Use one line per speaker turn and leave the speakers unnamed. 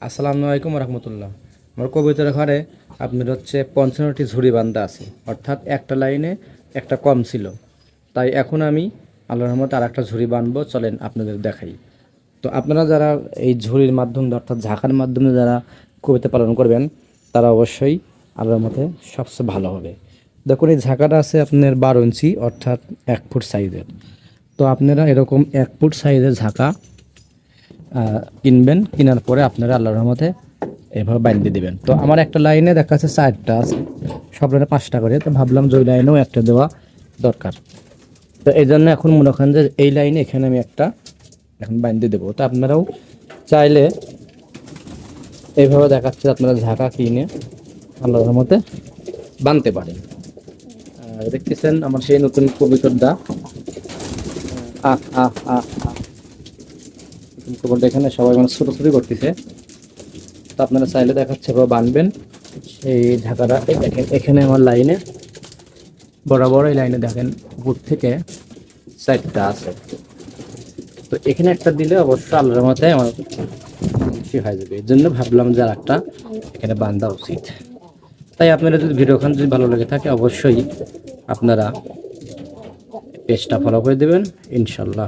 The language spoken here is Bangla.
আসসালামু আলাইকুম রহমতুল্লাহ। আমার কবিতার ঘরে আপনার হচ্ছে 55টি ঝুড়ি বান্ধা আছে, অর্থাৎ একটা লাইনে একটা কম ছিল। তাই এখন আমি আল্লাহর রহমতে আর একটা ঝুড়ি বানবো, চলেন আপনাদের দেখাই। তো আপনারা যারা এই ঝুড়ির মাধ্যমে অর্থাৎ ঝাঁকার মাধ্যমে যারা কবিতা পালন করবেন, তারা অবশ্যই আল্লাহর মতে সবচেয়ে ভালো হবে। দেখুন, এই ঝাঁকাটা আছে আপনার 12 ইঞ্চি, অর্থাৎ 1 ফুট সাইজের। তো আপনারা এরকম 1 ফুট সাইজের ঝাঁকা কিনবেন। কেনার পরে আপনারা আল্লাহর রহমতে এভাবে বাইন্ধে দিবেন। তো আমার একটা লাইনে দেখা যাচ্ছে 4টা আছে, সব লাইনে 5টা করে। তো ভাবলাম যে ওই লাইনেও একটা দেওয়া দরকার। তো এই জন্য এখন মনে করেন যে এই লাইনে এখানে আমি একটা এখন বাইন্ধে দেবো। তো আপনারাও চাইলে এইভাবে দেখাচ্ছে আপনারা ঝাঁকা কিনে আল্লাহর রহমতে বানতে পারেন। দেখতেছেন আমার সেই নতুন কবিতাটা, আহ আহ আহ আহ নতুন কবিতা এখানে সবাই মানে ছোটাছুটি করতেছে। তো আপনারা চাইলে দেখাচ্ছে বা বানবেন এই ঢাকাটা। এই দেখেন এখানে আমার লাইনে বরাবর এই লাইনে দেখেন উপর থেকে 4টা আছে। তো এখানে একটা দিলে অবশ্য আল্লাহর মতে আমার খুশি হয়ে যাবে। এই জন্য ভাবলাম যে আর একটা এখানে বান্ধা উচিত। তাই আপনারা যদি ভিডিওখান যদি ভালো লেগে থাকে, অবশ্যই আপনারা পেজটা ফলো করে দেবেন ইনশাল্লাহ।